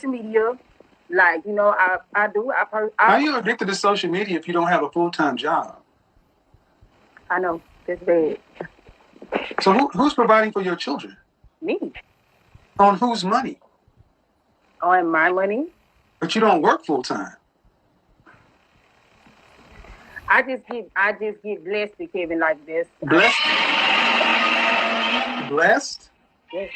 media, like, you know, I do. How are you addicted to social media if you don't have a full-time job? I know, that's bad. So who's providing for your children? Me. On whose money? On my money. But you don't work full-time. I just get blessed with Kevin like this. Blessed? Blessed? Yes.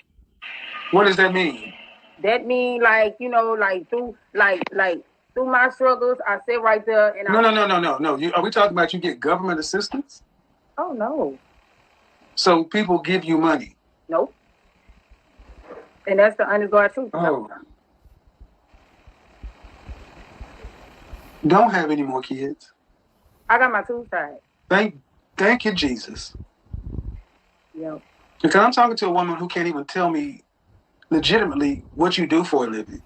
What does that mean? That mean, like, you know, like through my struggles, I sit right there and No. Are we talking about you get government assistance? Oh no. So people give you money? Nope. And that's the honest God truth. Oh. Don't have any more kids. I got my two sides. Thank you, Jesus. Yeah. Because I'm talking to a woman who can't even tell me legitimately what you do for a living.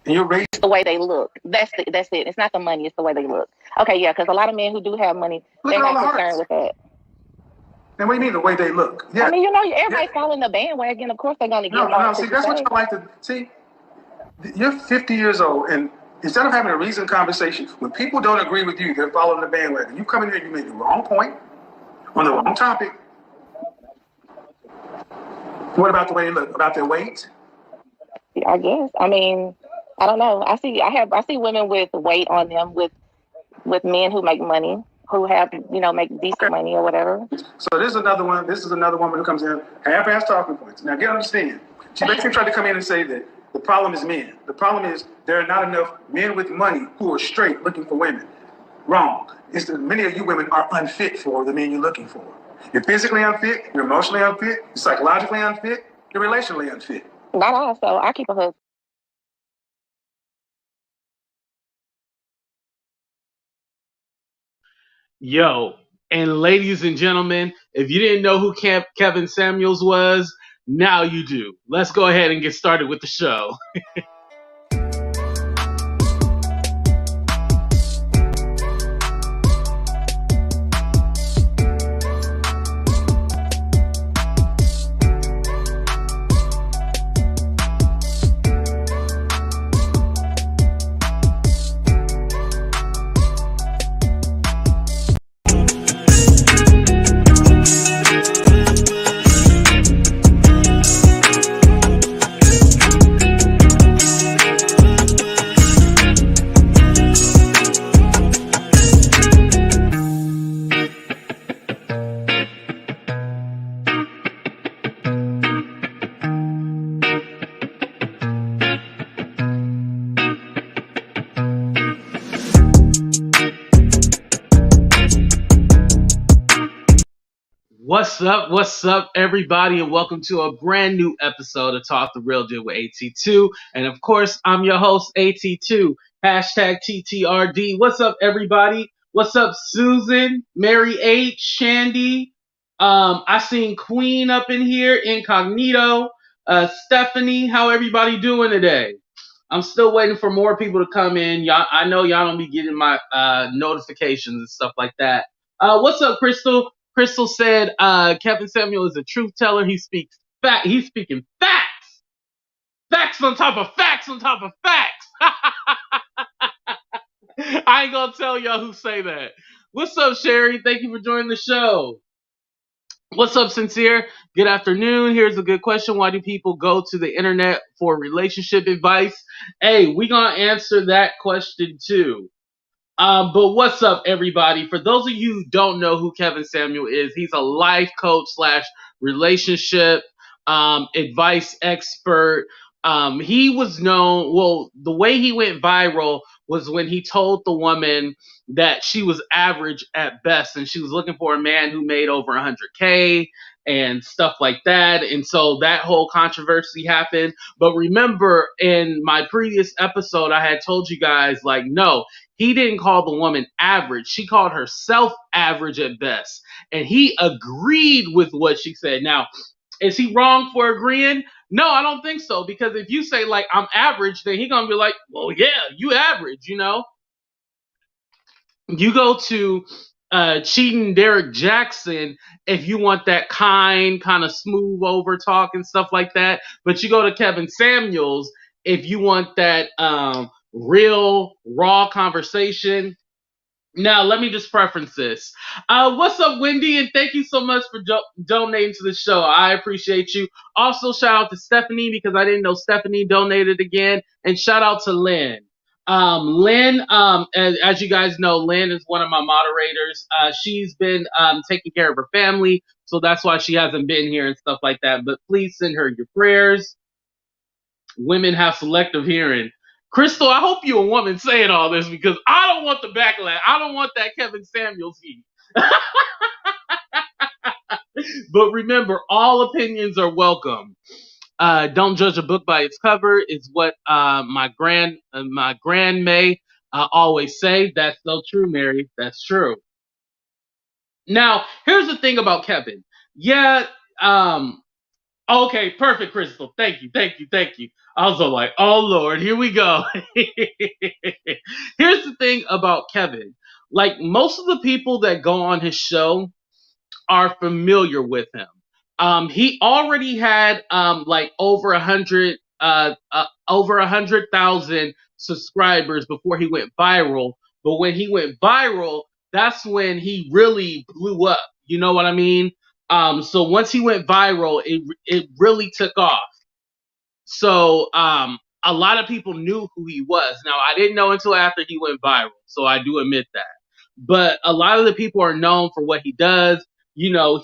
And you're raised the way they look. That's it. It's not the money, it's the way they look. Okay, yeah, because a lot of men who do have money, they're not concerned with that. And what do you mean the way they look? Yeah. I mean, you know, everybody's following the bandwagon. Of course they're going to get No, see, that's what you like to see. You're 50 years old, and instead of having a reasoned conversation, when people don't agree with you, they're following the bandwagon. You come in here, you make the wrong point on the wrong topic. What about the way they look? About their weight? I guess. I mean, I don't know. I see women with weight on them with men who make money, who have, you know, make decent money or whatever. So this is another one. This is another woman who comes in half-ass talking points. Now, understand. She basically tried to come in and say that the problem is men. The problem is there are not enough men with money who are straight looking for women. Wrong. It's that many of you women are unfit for the men you're looking for. You're physically unfit. You're emotionally unfit. You're psychologically unfit. You're relationally unfit. Not all. So I keep a husband. Yo, and ladies and gentlemen, if you didn't know who Kevin Samuels was, now you do. Let's go ahead and get started with the show. What's up, everybody, and welcome to a brand new episode of Talk the Real Deal with AT2. And of course, I'm your host, AT2, hashtag TTRD. What's up, everybody? What's up, Susan, Mary H, Shandy? I seen Queen up in here, Incognito, Stephanie. How everybody doing today? I'm still waiting for more people to come in. Y'all, I know y'all don't be getting my notifications and stuff like that. What's up, Crystal? Crystal said Kevin Samuel is a truth teller. He speaks fact. He's speaking facts. Facts on top of facts on top of facts. I ain't gonna tell y'all who say that. What's up, Sherry? Thank you for joining the show. What's up, Sincere? Good afternoon. Here's a good question. Why do people go to the internet for relationship advice? Hey, we gonna answer that question too. But what's up, everybody? For those of you who don't know who Kevin Samuel is, he's a life coach / relationship advice expert. He was known, well, the way he went viral was when he told the woman that she was average at best and she was looking for a man who made over 100K and stuff like that. And so that whole controversy happened. But remember, in my previous episode, I had told you guys, like, no, he didn't call the woman average. She called herself average at best. And he agreed with what she said. Now, is he wrong for agreeing? No, I don't think so. Because if you say, like, I'm average, then he's going to be like, well, yeah, you average, you know? You go to cheating derrickjaxn if you want that kind of smooth over talk and stuff like that. But you go to Kevin Samuels if you want that real raw conversation. Now, let me just preference this. What's up, Wendy? And thank you so much for donating to the show. I appreciate you. Also, shout out to Stephanie because I didn't know Stephanie donated again. And shout out to Lynn. Lynn, as you guys know, Lynn is one of my moderators. She's been taking care of her family, so that's why she hasn't been here and stuff like that. But please send her your prayers. Women have selective hearing. Crystal, I hope you're a woman saying all this because I don't want the backlash. I don't want that Kevin Samuels heat. But remember, all opinions are welcome. Don't judge a book by its cover is what my grand may always say. That's so true, Mary. That's true. Now, here's the thing about Kevin. Yeah, okay, perfect, Crystal. Thank you. I was all like, oh Lord, here we go. Here's the thing about Kevin. Like most of the people that go on his show are familiar with him. He already had like over 100,000 subscribers before he went viral. But when he went viral, that's when he really blew up. You know what I mean? So once he went viral, it really took off. So a lot of people knew who he was. Now I didn't know until after he went viral, so I do admit that. But a lot of the people are known for what he does. You know,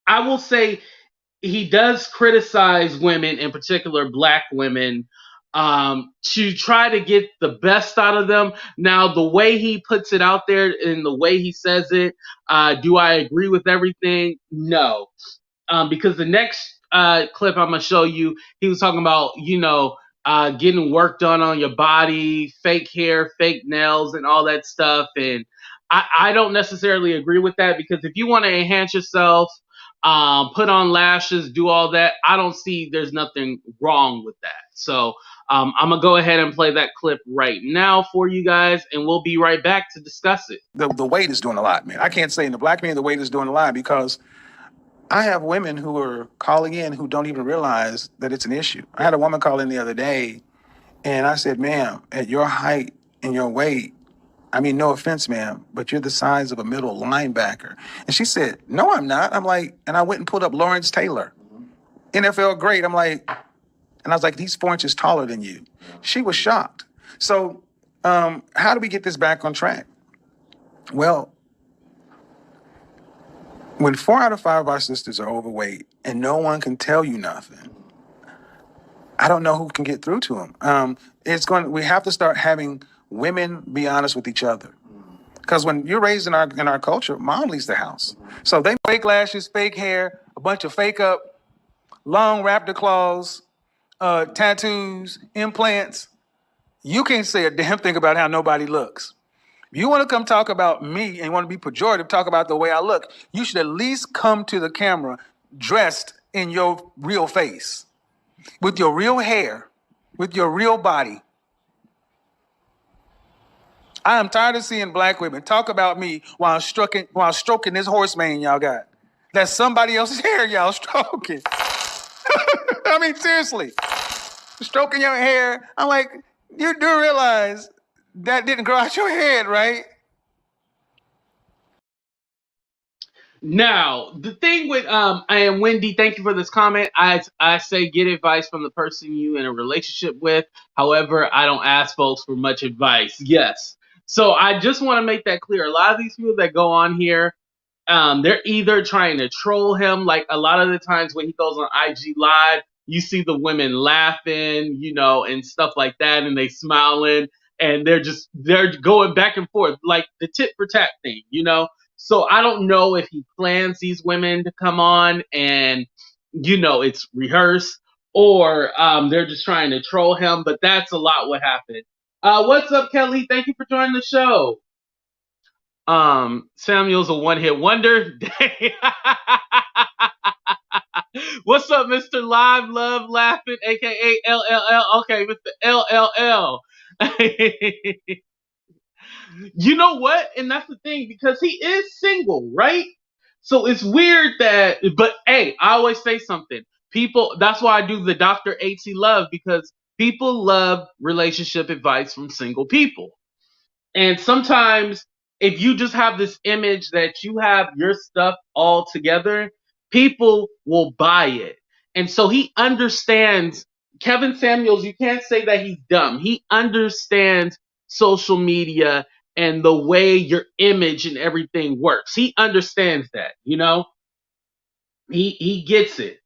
I will say he does criticize women, in particular black women, to try to get the best out of them. Now, the way he puts it out there and the way he says it, do I agree with everything? No. Because the next clip I'm going to show you, he was talking about, getting work done on your body, fake hair, fake nails, and all that stuff. And I don't necessarily agree with that because if you want to enhance yourself, put on lashes, do all that, I don't see there's nothing wrong with that. So I'm going to go ahead and play that clip right now for you guys, and we'll be right back to discuss it. The weight is doing a lot, man. I can't say in the black community the weight is doing a lot because I have women who are calling in who don't even realize that it's an issue. I had a woman call in the other day, and I said, ma'am, at your height and your weight, I mean, no offense, ma'am, but you're the size of a middle linebacker. And she said, no, I'm not. I'm like, and I went and pulled up Lawrence Taylor, NFL great. I'm like, and I was like, he's 4 inches taller than you. She was shocked. So how do we get this back on track? Well, when 4 out of 5 of our sisters are overweight and no one can tell you nothing, I don't know who can get through to them. We have to start having women be honest with each other. Because when you're raised in our culture, mom leaves the house. So they fake lashes, fake hair, a bunch of fake up, long raptor claws, tattoos, implants. You can't say a damn thing about how nobody looks. If you want to come talk about me and you want to be pejorative, talk about the way I look, you should at least come to the camera dressed in your real face, with your real hair, with your real body. I am tired of seeing black women talk about me while stroking this horse mane y'all got. That's somebody else's hair y'all stroking. I mean, seriously. Stroking your hair. I'm like, you do realize that didn't grow out your head, right? Now, the thing with and Wendy, thank you for this comment. I say get advice from the person you in a relationship with. However, I don't ask folks for much advice. Yes. So I just want to make that clear. A lot of these people that go on here, they're either trying to troll him, like a lot of the times when he goes on IG Live, you see the women laughing, and stuff like that, and they smiling, and they're going back and forth, like the tit for tat thing, So I don't know if he plans these women to come on and, it's rehearsed, or they're just trying to troll him, but that's a lot what happened. What's up, Kelly? Thank you for joining the show. Samuel's a one-hit wonder. What's up, Mr. Live Love Laughing, aka LLL? Okay, Mr. LLL. You know what? And that's the thing, because he is single, right? So it's weird but hey, I always say something. People, that's why I do the Dr. AT Love, because people love relationship advice from single people. And sometimes if you just have this image that you have your stuff all together, people will buy it. And so he understands, Kevin Samuels, you can't say that he's dumb. He understands social media and the way your image and everything works. He understands that, you know? He gets it.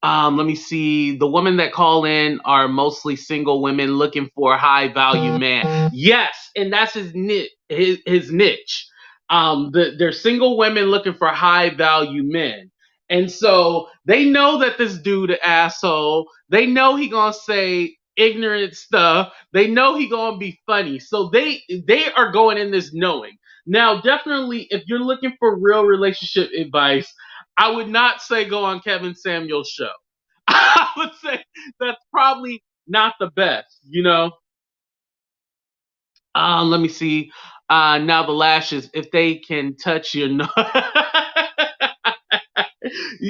Let me see. The women that call in are mostly single women looking for a high value man. Yes, and that's his niche. His niche. They're single women looking for high value men, and so they know that this dude an asshole. They know he gonna say ignorant stuff. They know he gonna be funny. So they are going in this knowing. Now, definitely, if you're looking for real relationship advice, I would not say go on Kevin Samuels' show. I would say that's probably not the best, you know. Let me see. Now the lashes, if they can touch your nose.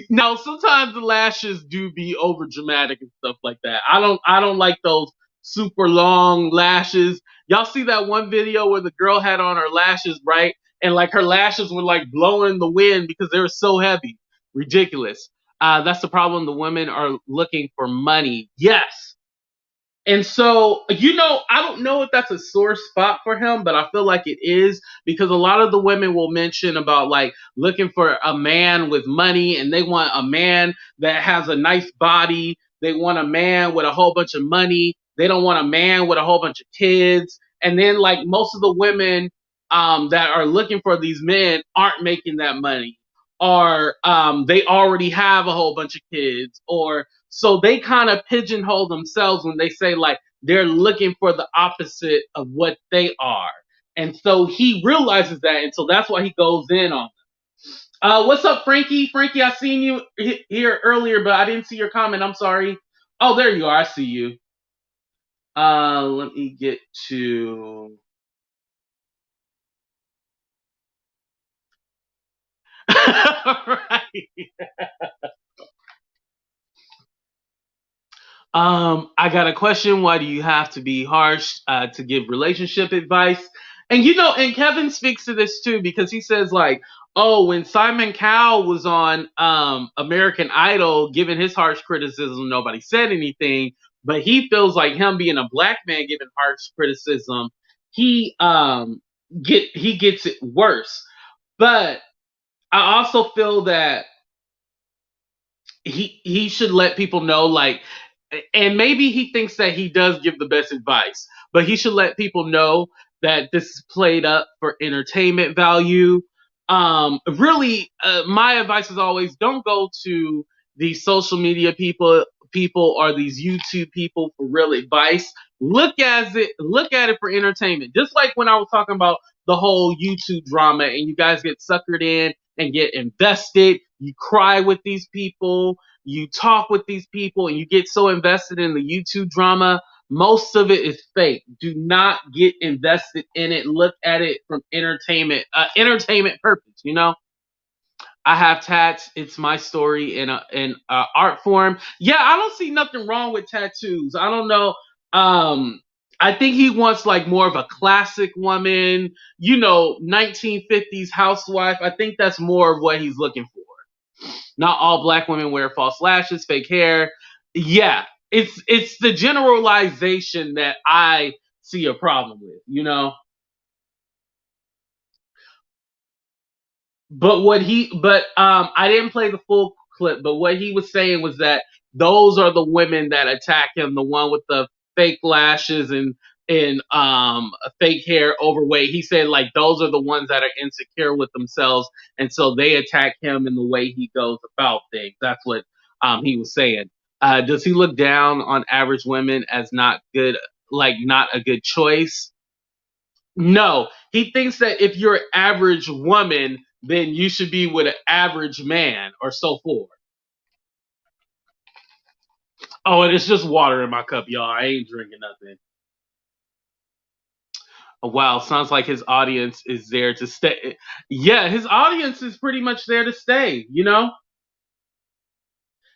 Now sometimes the lashes do be over dramatic and stuff like that. I don't like those super long lashes. Y'all see that one video where the girl had on her lashes, right? And like her lashes were like blowing the wind because they were so heavy. Ridiculous. That's the problem. The women are looking for money. Yes. And so, you know, I don't know if that's a sore spot for him, but I feel like it is, because a lot of the women will mention about like looking for a man with money, and they want a man that has a nice body. They want a man with a whole bunch of money. They don't want a man with a whole bunch of kids. And then like most of the women that are looking for these men aren't making that money, or they already have a whole bunch of kids, or so they kind of pigeonhole themselves when they say like they're looking for the opposite of what they are. And so he realizes that, and so that's why he goes in on them. What's up, Frankie? Frankie, I seen you here earlier, but I didn't see your comment. I'm sorry. Oh, there you are. I see you. Let me get to. Right. I got a question. Why do you have to be harsh to give relationship advice? And you know, and Kevin speaks to this too, because he says like, oh, when Simon Cowell was on American Idol giving his harsh criticism, nobody said anything. But he feels like him being a black man giving harsh criticism, he he gets it worse. But I also feel that he should let people know, like, and maybe he thinks that he does give the best advice, but he should let people know that this is played up for entertainment value. Really, my advice is always don't go to these social media people or these YouTube people for real advice. Look at it for entertainment. Just like when I was talking about the whole YouTube drama, and you guys get suckered in and get invested. You cry with these people, you talk with these people, and you get so invested in the YouTube drama. Most of it is fake. Do not get invested in it. Look at it from entertainment purpose. You know, I have tats. It's my story in art form. Yeah, I don't see nothing wrong with tattoos. I don't know. I think he wants like more of a classic woman, you know, 1950s housewife. I think that's more of what he's looking for. Not all black women wear false lashes, fake hair. Yeah, it's the generalization that I see a problem with, you know. But I didn't play the full clip, but what he was saying was that those are the women that attack him, the one with the fake lashes and fake hair, overweight. He said like those are the ones that are insecure with themselves, and so they attack him in the way he goes about things. That's what he was saying. Does he look down on average women as not good, like not a good choice? No, he thinks that if you're an average woman, then you should be with an average man, or so forth. Oh, and it's just water in my cup, y'all. I ain't drinking nothing. Oh, wow, sounds like his audience is there to stay. Yeah, his audience is pretty much there to stay, you know?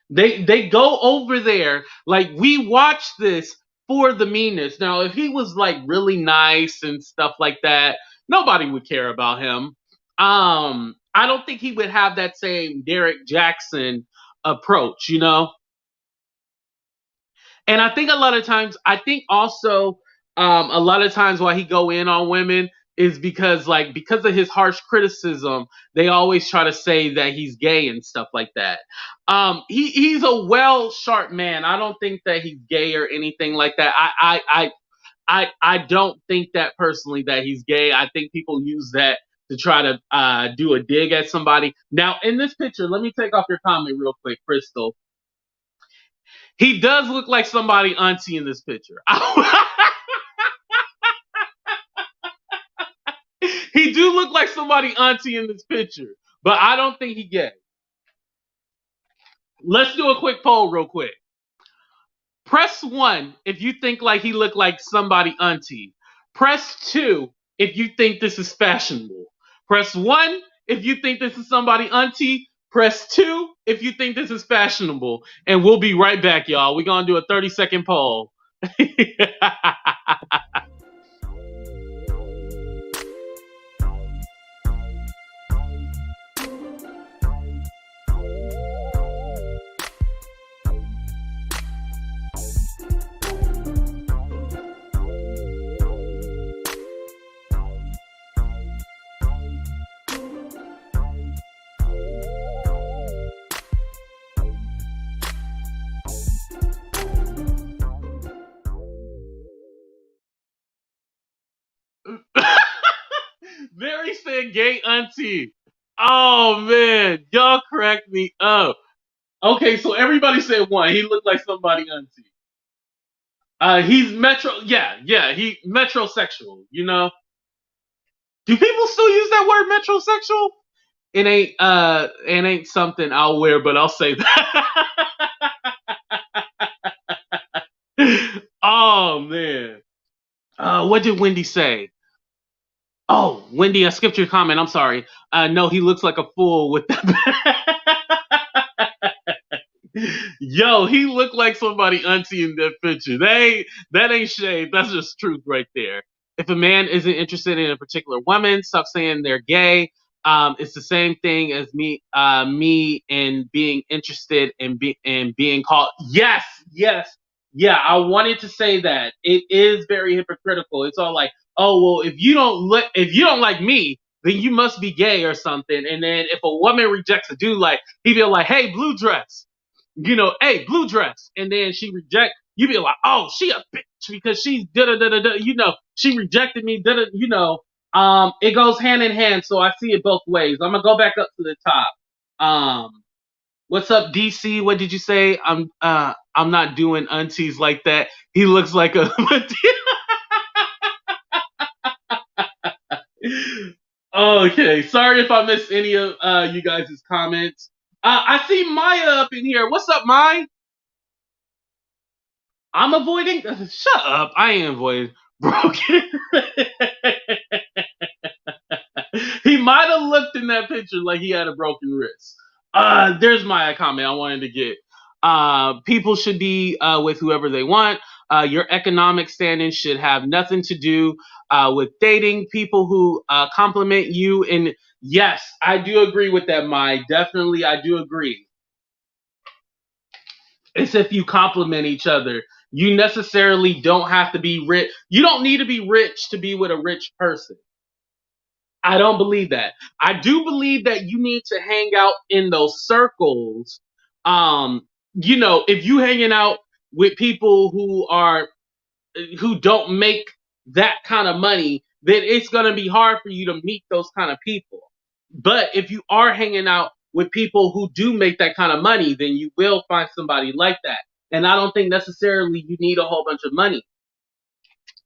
They go over there, like, we watch this for the meanness. Now, if he was like really nice and stuff like that, nobody would care about him. I don't think he would have that same Derrick Jackson approach, you know? And I think a lot of times, I think also a lot of times why he go in on women is because of his harsh criticism, they always try to say that he's gay and stuff like that. He's a well sharp man. I don't think that he's gay or anything like that. I don't think that personally that he's gay. I think people use that to try to do a dig at somebody. Now, in this picture, let me take off your comment real quick, Crystal. He does look like somebody auntie in this picture. He do look like somebody auntie in this picture, but I don't think he gay. Let's do a quick poll real quick. Press 1 if you think like he looked like somebody auntie. Press 2 if you think this is fashionable. Press 1 if you think this is somebody auntie. Press 2 if you think this is fashionable. And we'll be right back, y'all. We're going to do a 30-second poll. Mary said gay auntie. Oh man, y'all cracked me up. Okay, so everybody said 1. He looked like somebody auntie. He's he metrosexual, you know? Do people still use that word metrosexual? It ain't something I'll wear, but I'll say that. Oh man. What did Wendy say? Oh, Wendy, I skipped your comment. I'm sorry. No, he looks like a fool with that. Yo, he looked like somebody auntie in that picture. That ain't shade. That's just truth right there. If a man isn't interested in a particular woman, stop saying they're gay. It's the same thing as me and being interested in being called. Yes, yes, yeah. I wanted to say that it is very hypocritical. It's all like, oh well, if you don't like me, then you must be gay or something. And then if a woman rejects a dude, like he'd be like, hey, blue dress. Hey, blue dress, and then she reject. You be like, oh, she a bitch because she's da da da da da. She rejected me. Da da. It goes hand in hand. So I see it both ways. I'm gonna go back up to the top. What's up, DC? What did you say? I'm not doing aunties like that. He looks like a. Okay, sorry if I missed any of you guys' comments. I see Maya up in here. What's up, Maya? I'm avoiding. Shut up! I ain't avoiding broken. He might have looked in that picture like he had a broken wrist. There's my comment I wanted to get. People should be with whoever they want. Your economic standing should have nothing to do with dating people who compliment you. And yes, I do agree with that, Mai. Definitely, I do agree. It's if you compliment each other. You necessarily don't have to be rich. You don't need to be rich to be with a rich person. I don't believe that. I do believe that you need to hang out in those circles. If you hanging out with people who don't make that kind of money, then it's gonna be hard for you to meet those kind of people. But if you are hanging out with people who do make that kind of money, then you will find somebody like that. And I don't think necessarily you need a whole bunch of money.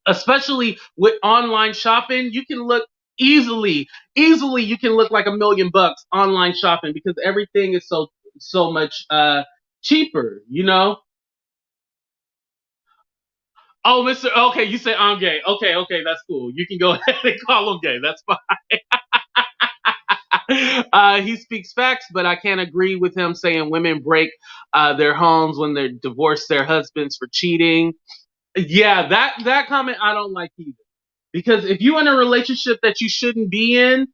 Especially with online shopping, you can look easily you can look like $1 million online shopping because everything is so much cheaper, Oh, Mr. Okay, you say I'm gay. Okay, that's cool. You can go ahead and call him gay. That's fine. He speaks facts, but I can't agree with him saying women break their homes when they divorce their husbands for cheating. Yeah, that comment I don't like either. Because if you're in a relationship that you shouldn't be in,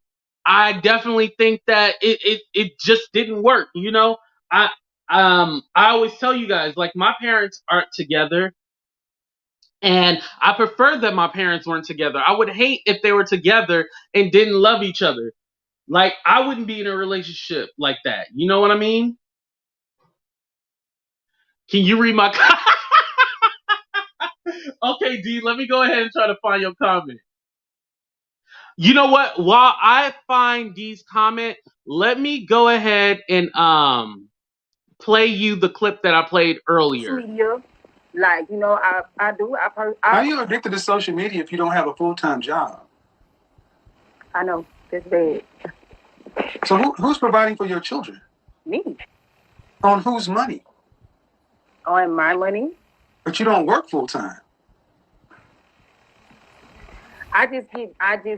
I definitely think that it just didn't work. You know, I I always tell you guys, like, my parents aren't together, and I prefer that my parents weren't together. I would hate if they were together and didn't love each other. Like, I wouldn't be in a relationship like that. You know what I mean? Can you read my Okay, D, let me go ahead and try to find your comment. You know what? While I find D's comment, let me go ahead and play you the clip that I played earlier. Media, like, you know, I do. How are you addicted to social media if you don't have a full-time job? I know that's bad. So who's providing for your children? Me. On whose money? On my money. But you don't work full-time. I just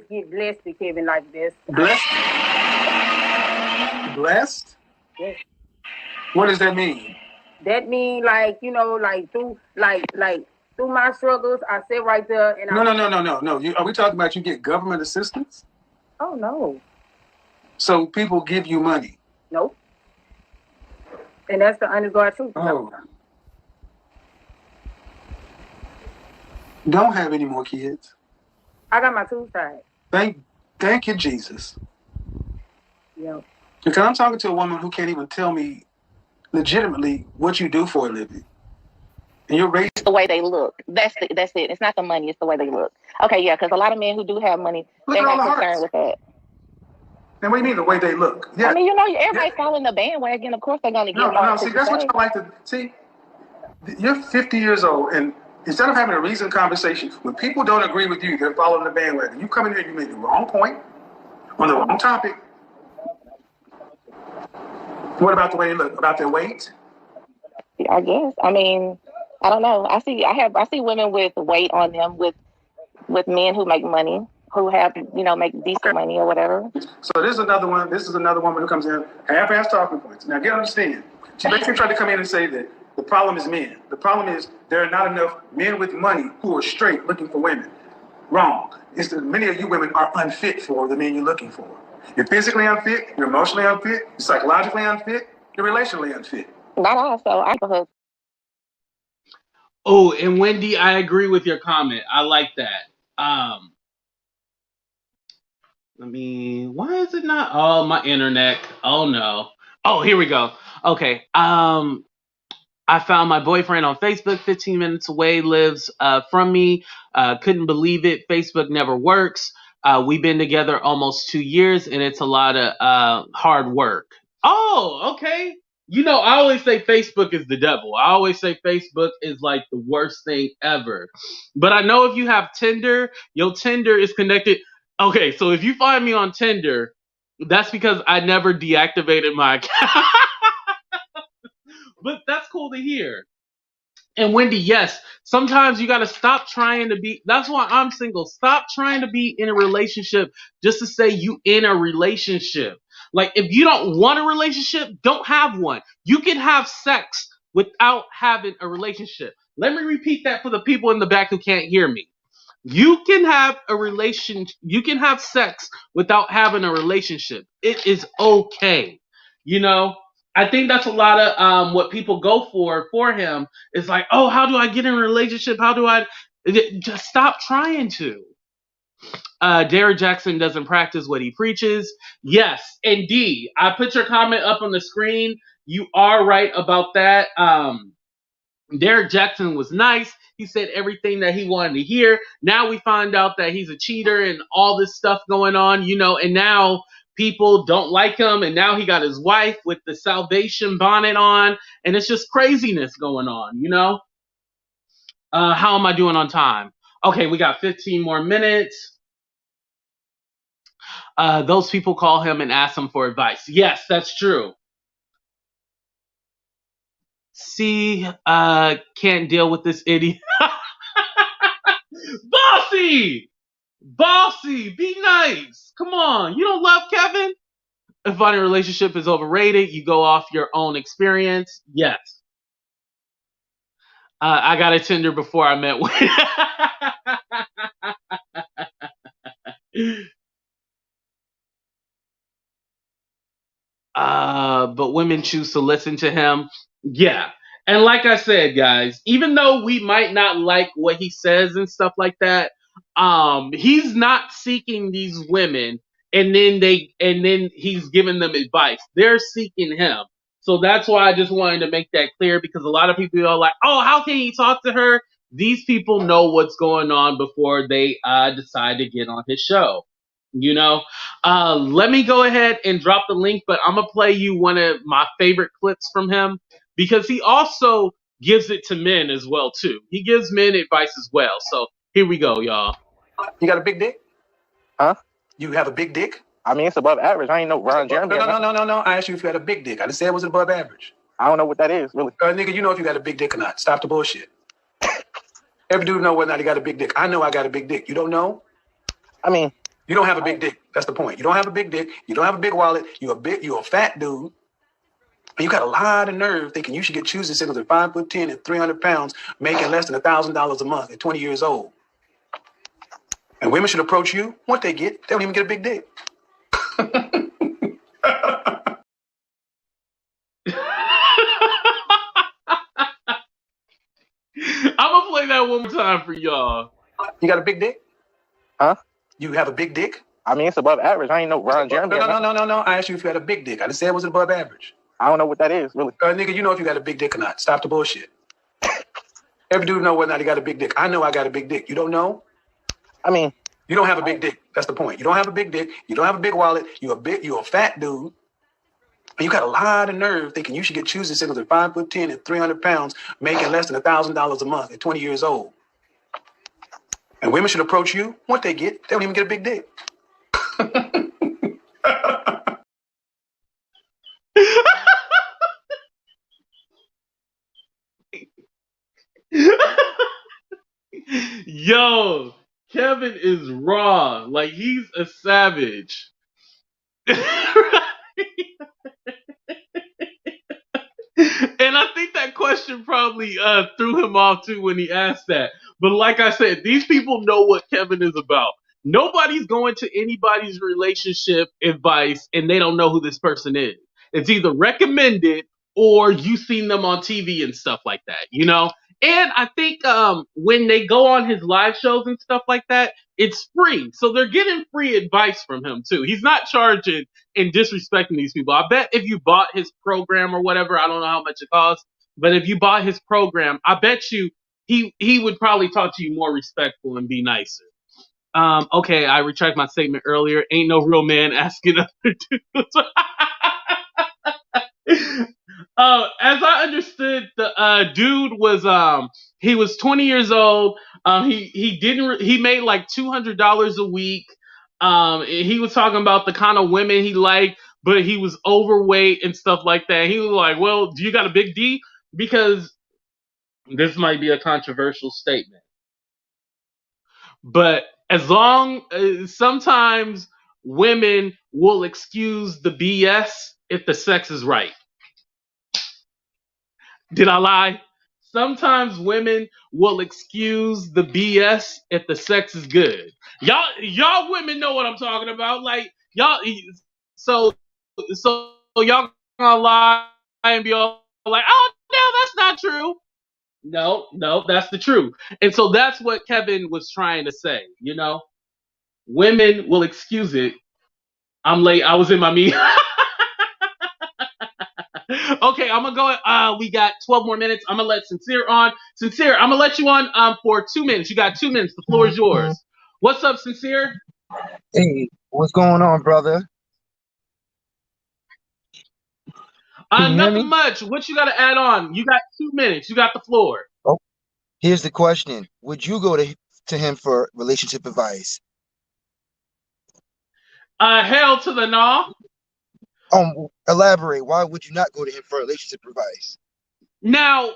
get blessed, Kevin, like this. Blessed? Blessed? Yes. What does that mean? That mean, like, you know, like through my struggles, I sit right there and No. Are we talking about you get government assistance? Oh no. So people give you money? Nope. And that's the honest God truth. Oh. Don't have any more kids. I got my two sides. Thank you, Jesus. Yeah. Because I'm talking to a woman who can't even tell me legitimately what you do for a living. And you're raised the way they look. That's it. It's not the money. It's the way they look. Okay, yeah, because a lot of men who do have money, they're not concerned with that. And what do you mean the way they look? Yeah. I mean, you know, everybody's following the bandwagon. Of course, they're going to get No. See, that's what you like to see. You're 50 years old, and instead of having a reasoned conversation, when people don't agree with you, they're following the bandwagon. You come in here, you make the wrong point on the wrong topic. What about the way they look? About their weight? I guess. I mean, I don't know. I see women with weight on them, with men who make money, who have, you know, make decent money or whatever. So this is another one. This is another woman who comes in half-ass talking points. Now, understand. She basically tried to come in and say that the problem is men. The problem is there are not enough men with money who are straight looking for women. Wrong. It's that many of you women are unfit for the men you're looking for. You're physically unfit, you're emotionally unfit, you're psychologically unfit, you're relationally unfit. Not also. I have a husband. Oh, and Wendy, I agree with your comment. I like that. Why is it not? Oh, my internet. Oh no. Oh, here we go. Okay. I found my boyfriend on Facebook, 15 minutes away, lives from me. Couldn't believe it. Facebook never works. We've been together almost 2 years, and it's a lot of hard work. Oh, okay. You know, I always say Facebook is the devil. I always say Facebook is like the worst thing ever. But I know if you have Tinder, your Tinder is connected. Okay, so if you find me on Tinder, that's because I never deactivated my account. But that's cool to hear. And Wendy, yes, sometimes you got to stop trying to be. That's why I'm single. Stop trying to be in a relationship just to say you in a relationship. Like, if you don't want a relationship, don't have one. You can have sex without having a relationship. Let me repeat that for the people in the back who can't hear me. You can have a relationship. You can have sex without having a relationship. It is okay. You know, I think that's a lot of what people go for him. It's like, oh, how do I get in a relationship? How do I just stop trying to? Derrick Jaxn doesn't practice what he preaches. Yes, indeed. I put your comment up on the screen. You are right about that. Derrick Jaxn was nice. He said everything that he wanted to hear. Now we find out that he's a cheater and all this stuff going on, you know, and now people don't like him. And now he got his wife with the salvation bonnet on. And it's just craziness going on, you know? How am I doing on time? Okay, we got 15 more minutes. Those people call him and ask him for advice. Yes, that's true. See, can't deal with this idiot. Bossy, be nice. Come on, you don't love Kevin? finding a relationship is overrated. You go off your own experience. Yes. I got a Tinder before I met one. But women choose to listen to him. Yeah. And like I said, guys, even though we might not like what he says and stuff like that, he's not seeking these women and then he's giving them advice. They're seeking him. So that's why I just wanted to make that clear, because a lot of people are like, oh, how can he talk to her? These people know what's going on before they decide to get on his show. You know, let me go ahead and drop the link, but I'm gonna play you one of my favorite clips from him, because he also gives it to men as well too. He gives men advice as well. So here we go, y'all. You got a big dick? Huh? You have a big dick? I mean, it's above average. I ain't know Ron Jeremy. No. I asked you if you had a big dick. I didn't say it was above average. I don't know what that is, really. Nigga, you know if you got a big dick or not. Stop the bullshit. Every dude know whether or not he got a big dick. I know I got a big dick. You don't know? I mean, you don't have a big dick. That's the point. You don't have a big dick. You don't have a big wallet. You're a fat dude. And you got a lot of nerve thinking you should get choosing signals at 5'10" and 300 pounds, making less than $1,000 a month at 20 years old. And women should approach you. What they get, they don't even get a big dick. I'm gonna play that one more time for y'all. You got a big dick? Huh? You have a big dick? I mean, it's above average. I ain't know Ron Jeremy. No. I asked you if you had a big dick. I didn't say it was above average. I don't know what that is, really. Nigga, you know if you got a big dick or not. Stop the bullshit. Every dude know whether or not he got a big dick. I know I got a big dick. You don't know? I mean, you don't have a big dick. That's the point. You don't have a big dick. You don't have a big wallet. You're a fat dude. And you got a lot of nerve thinking you should get choosing signals at 5'10" and 300 pounds, making less than $1,000 a month at 20 years old. And women should approach you. What they get, they don't even get a big dick. Yo, Kevin is raw. Like, he's a savage. And I think that question probably threw him off too when he asked that. But like I said, these people know what Kevin is about. Nobody's going to anybody's relationship advice and they don't know who this person is. It's either recommended or you've seen them on TV and stuff like that, you know? And I think when they go on his live shows and stuff like that, it's free. So they're getting free advice from him too. He's not charging and disrespecting these people. I bet if you bought his program or whatever, I don't know how much it costs, but if you bought his program, I bet you he would probably talk to you more respectful and be nicer. Okay, I retract my statement earlier. Ain't no real man asking other dudes. As I understood, the dude was he was 20 years old. He made like $200 a week. He was talking about the kind of women he liked, but he was overweight and stuff like that. He was like, "Well, do you got a big D?" Because this might be a controversial statement, but as long sometimes women will excuse the BS if the sex is right. Did I lie? Sometimes women will excuse the BS if the sex is good. Y'all women know what I'm talking about. Like y'all, so y'all gonna lie and be all like, "Oh no, that's not true." No, that's the truth. And so that's what Kevin was trying to say. You know, women will excuse it. I'm late. I was in my meeting. Okay, I'm gonna go. We got 12 more minutes. I'm gonna let Sincere on. Sincere, I'm gonna let you on for 2 minutes. You got 2 minutes. The floor is yours. What's up, Sincere? Hey, what's going on, brother? Nothing much. What you got to add on? You got 2 minutes. You got the floor. Oh, here's the question: would you go to him for relationship advice? Hell to the no. Elaborate. Why would you not go to him for relationship advice? Now,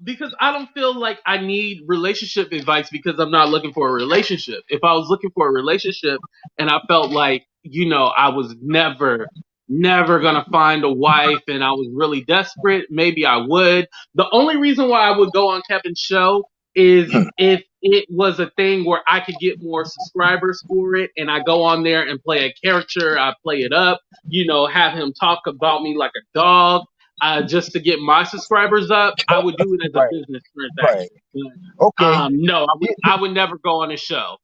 because I don't feel like I need relationship advice because I'm not looking for a relationship. If I was looking for a relationship and I felt like, I was never never gonna find a wife and I was really desperate, maybe I would. The only reason why I would go on Kevin's show is if it was a thing where I could get more subscribers for it and I go on there and play a character, I play it up, have him talk about me like a dog, just to get my subscribers up, I would do it as a Right, business right. transaction. But Okay. no, I would never go on his show.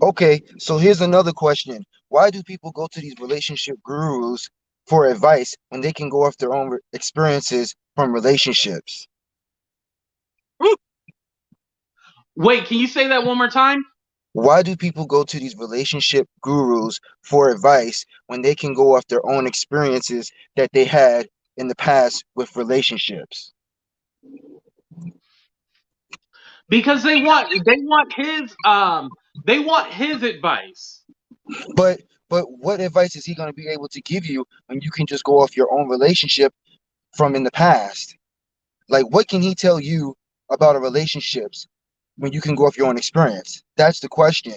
Okay, so here's another question. Why do people go to these relationship gurus for advice when they can go off their own experiences from relationships? Wait, can you say that one more time? Why do people go to these relationship gurus for advice when they can go off their own experiences that they had in the past with relationships? Because they want his advice. But what advice is he going to be able to give you when you can just go off your own relationship from in the past? Like, what can he tell you about a relationships when you can go off your own experience? That's the question.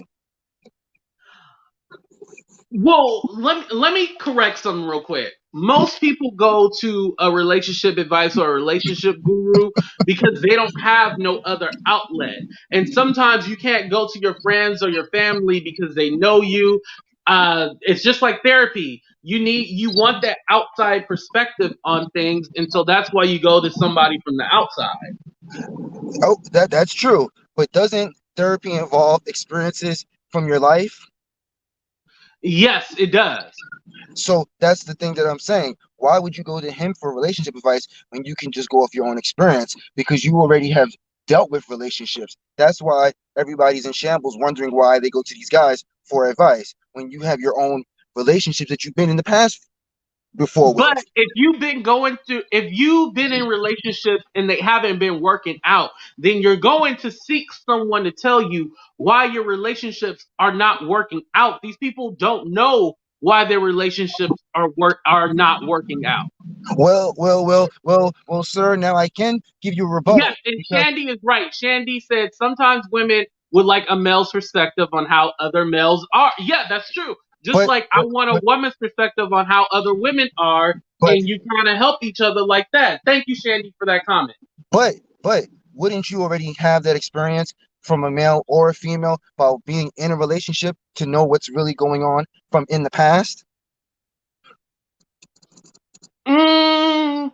Well, let me correct something real quick. Most people go to a relationship advice or a relationship guru because they don't have no other outlet. And sometimes you can't go to your friends or your family because they know you. It's just like therapy. You want that outside perspective on things, and so that's why you go to somebody from the outside. Oh, that's true. But doesn't therapy involve experiences from your life? Yes, it does. So that's the thing that I'm saying. Why would you go to him for relationship advice when you can just go off your own experience? Because you already have dealt with relationships. That's why everybody's in shambles wondering why they go to these guys for advice when you have your own relationships that you've been in the past before But with. if you've been in relationships and they haven't been working out, then you're going to seek someone to tell you why your relationships are not working out. These people don't know why their relationships are not working out. Well, sir, now I can give you a Yes, rebuttal and because Shandy is right. Shandy said sometimes women would like a male's perspective on how other males are. Yeah, that's true. Just but like I but want a but woman's perspective on how other women are, but and you kind of help each other like that. Thank you, Shandy, for that comment. but wouldn't you already have that experience from a male or a female about being in a relationship to know what's really going on from in the past? Mm,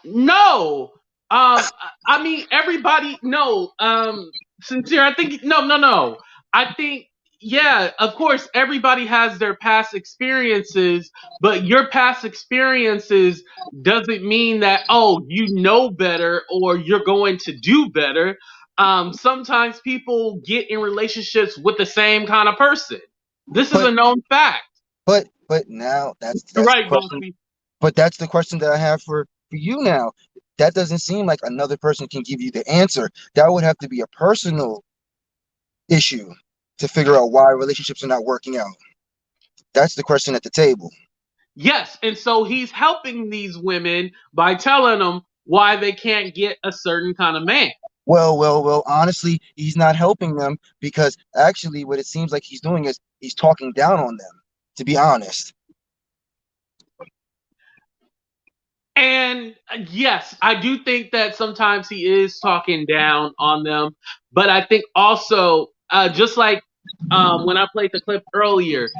no. I mean, everybody. No. Sincere. I think no, no, no. I think yeah. Of course, everybody has their past experiences, but your past experiences doesn't mean that you know better or you're going to do better. Sometimes people get in relationships with the same kind of person. This is But a known fact. but now You're that's the right, question. Bossy. But that's the question that I have for you now. That doesn't seem like another person can give you the answer. That would have to be a personal issue to figure out why relationships are not working out. That's the question at the table. Yes, and so he's helping these women by telling them why they can't get a certain kind of man. Well, honestly, he's not helping them because actually what it seems like he's doing is he's talking down on them, to be honest. And yes, I do think that sometimes he is talking down on them, but I think also, just like when I played the clip earlier,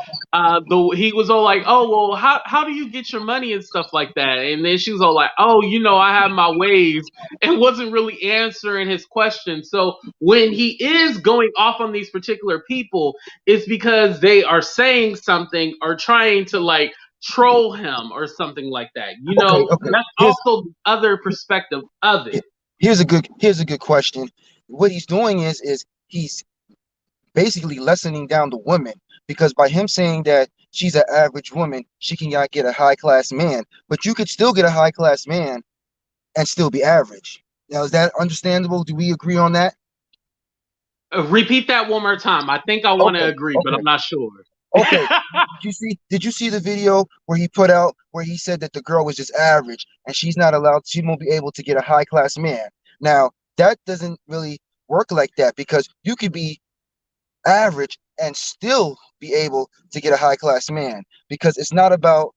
he was all like, "Oh, well, how do you get your money and stuff like that?" And then she was all like, "Oh, I have my ways," and wasn't really answering his question. So when he is going off on these particular people, it's because they are saying something or trying to like troll him or something like that. Okay. That's Here's also the other perspective of it. here's a good question. What he's doing is he's basically lessening down the woman because by him saying that she's an average woman, she cannot get a high class man, but you could still get a high class man and still be average. Now, is that understandable? Do we agree on that? Repeat that one more time. I think I want to Okay, agree, but okay, I'm not sure. okay. Did you see the video where he put out where he said that the girl was just average and she won't be able to get a high class man. Now, that doesn't really work like that because you could be average and still be able to get a high class man, because it's not about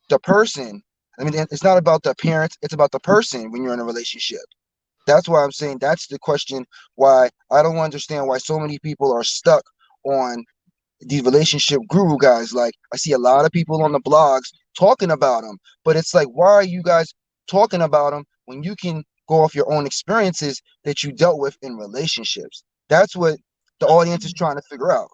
the person. I mean, it's not about the appearance, it's about the person when you're in a relationship. That's why I'm saying that's the question, why I don't understand why so many people are stuck on these relationship guru guys. Like, I see a lot of people on the blogs talking about them, but it's like, why are you guys talking about them when you can go off your own experiences that you dealt with in relationships? That's what the audience is trying to figure out.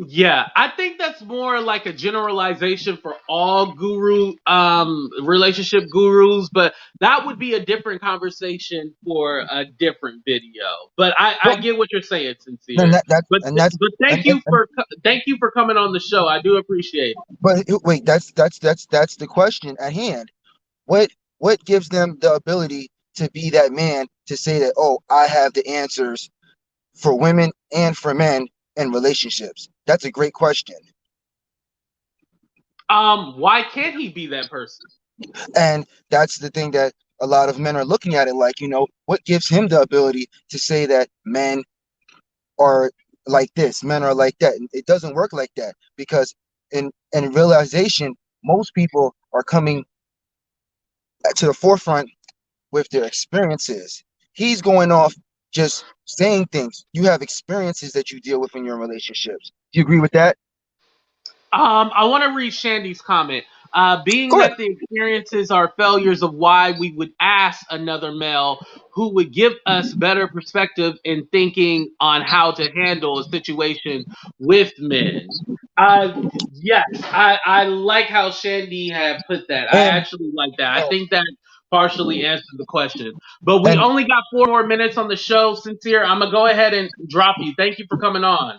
Yeah, I think that's more like a generalization for all relationship gurus, but that would be a different conversation for a different video. But I Well, get what you're saying, then sincere. that and that's But thank you for coming on the show. I do appreciate it. but wait, that's the question at hand. What gives them the ability to be that man to say that, oh, I have the answers for women and for men in relationships? That's a great question. Why can't he be that person? And that's the thing that a lot of men are looking at it like, what gives him the ability to say that men are like this, men are like that? And it doesn't work like that, because in realization, most people are coming to the forefront with their experiences. He's going off just saying things. You have experiences that you deal with in your relationships. Do you agree with that? I want to read Shandy's comment. Being Go ahead. that the experiences are failures of why we would ask another male who would give us better perspective in thinking on how to handle a situation with men. Yes, I like how Shandy had put that. I And actually like that. I think that partially answered the question. But we and only got 4 more minutes on the show, Sincere. I'm going to go ahead and drop you. Thank you for coming on.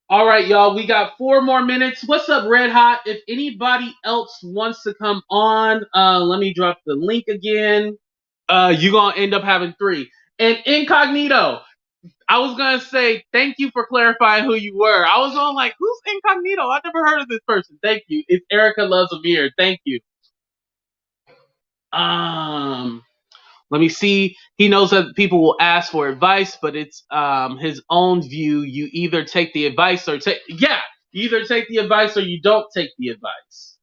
All right, y'all. We got 4 more minutes. What's up, Red Hot? If anybody else wants to come on, let me drop the link again. You're gonna end up having three. And Incognito, I was gonna say thank you for clarifying who you were. I was on like, who's Incognito? I never heard of this person. Thank you. It's Erica Loves Amir. Thank you. Let me see. He knows that people will ask for advice, but it's his own view. You either take the advice or you either take the advice or you don't take the advice.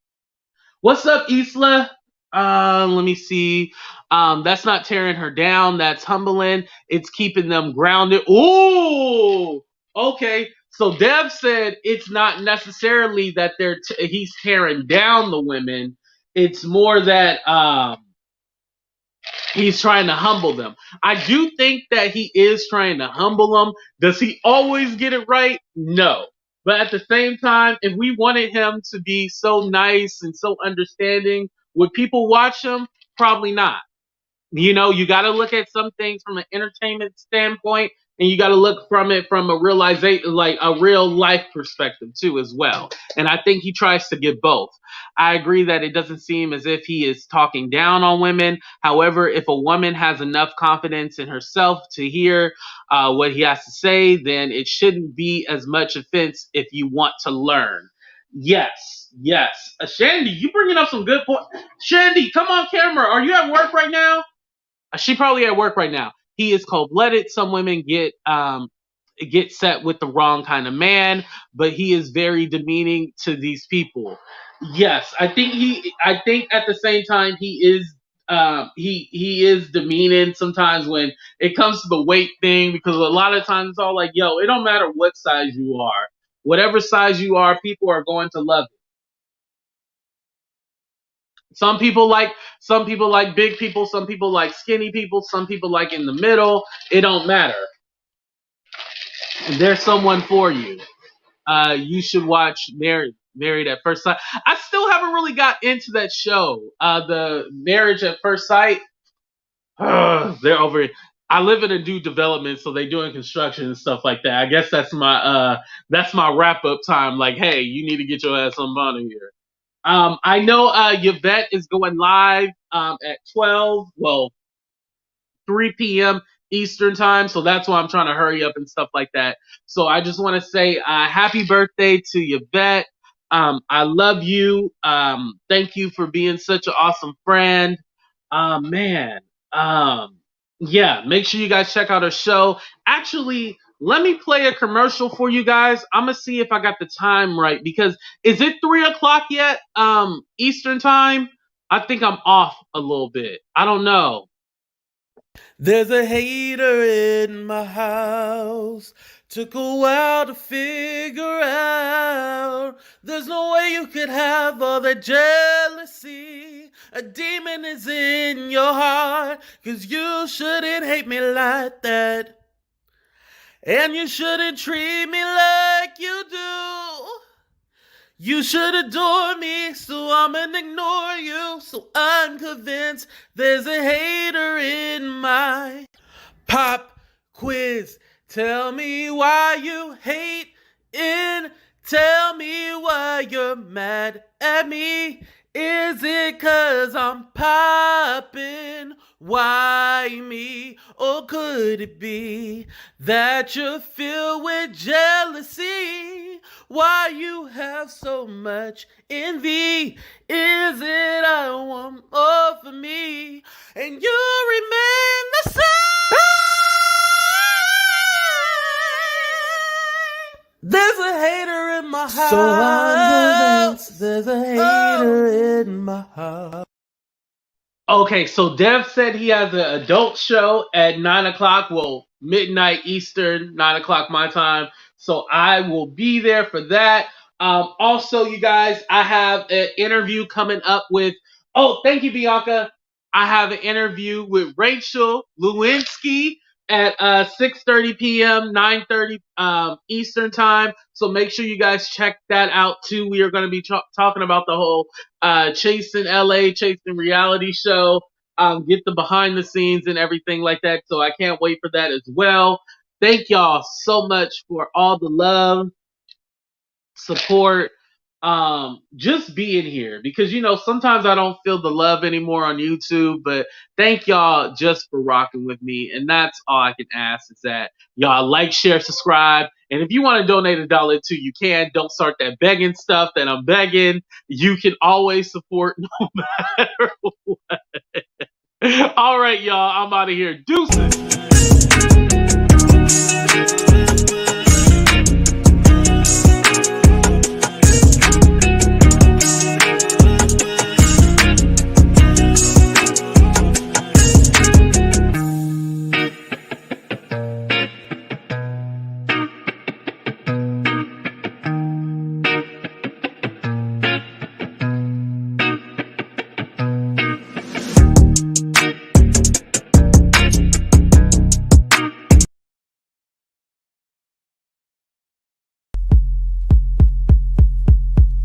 What's up, Isla? Let me see. That's not tearing her down. That's humbling. It's keeping them grounded. Ooh, okay. So Dev said it's not necessarily that he's tearing down the women. It's more that he's trying to humble them. I do think that he is trying to humble them. Does he always get it right? No. But at the same time, if we wanted him to be so nice and so understanding, would people watch him? Probably not. You got to look at some things from an entertainment standpoint, and you got to look from it from a realization, like a real life perspective too, as well. And I think he tries to give both. I agree that it doesn't seem as if he is talking down on women. However, if a woman has enough confidence in herself to hear what he has to say, then it shouldn't be as much offense if you want to learn. Yes, yes. Shandy, you bringing up some good points. Shandy, come on camera. Are you at work right now? She probably at work right now. He is cold-blooded. Some women get set with the wrong kind of man, but he is very demeaning to these people. Yes, I think at the same time he is he is demeaning sometimes when it comes to the weight thing, because a lot of times it's all like, yo, it don't matter what size you are. Whatever size you are, people are going to love it. Some people like big people, some people like skinny people, some people like in the middle. It don't matter. There's someone for you. You should watch Married at First Sight. I still haven't really got into that show. The Marriage at First Sight. They're over. I live in a new development, so they doing construction and stuff like that. I guess that's my wrap up time. Like, hey, you need to get your ass on bottom here. I know Yvette is going live at 12, well, 3 p.m. Eastern time, so that's why I'm trying to hurry up and stuff like that. So I just want to say happy birthday to Yvette. I love you. Thank you for being such an awesome friend. Man. Yeah, make sure you guys check out her show. Actually, let me play a commercial for you guys. I'm gonna see if I got the time right, because is it 3:00 yet? Eastern time? I think I'm off a little bit. I don't know. There's a hater in my house. Took a while to figure out. There's no way you could have all that jealousy. A demon is in your heart, 'cause you shouldn't hate me like that. And you shouldn't treat me like you do. You should adore me, so I'm gonna ignore you. So I'm convinced there's a hater in my pop quiz. Tell me why you hate in. Tell me why you're mad at me. Is it 'cause I'm poppin'? Why me? Or could it be that you're filled with jealousy? Why you have so much envy? Is it I want more for me? And you remain the same. There's a hater in my house. So I'm convinced there's a hater in my house. Okay, so Dev said he has an adult show at 9:00. Well, midnight Eastern, 9:00 my time. So I will be there for that. Also, you guys, I have an interview coming up with. Oh, thank you, Bianca. I have an interview with Rachel Lewinsky at 6:30 p.m., 9:30 Eastern time. So make sure you guys check that out too. We are going to be talking about the whole Chasing LA, Chasing reality show. Get the behind the scenes and everything like that. So I can't wait for that as well. Thank y'all so much for all the love, support, just being here, because sometimes I don't feel the love anymore on YouTube, but thank y'all just for rocking with me. And that's all I can ask, is that y'all like, share, subscribe, and if you want to donate $1 too, you can. Don't start that begging stuff that I'm begging. You can always support no matter what. All right, y'all, I'm out of here. Deuces.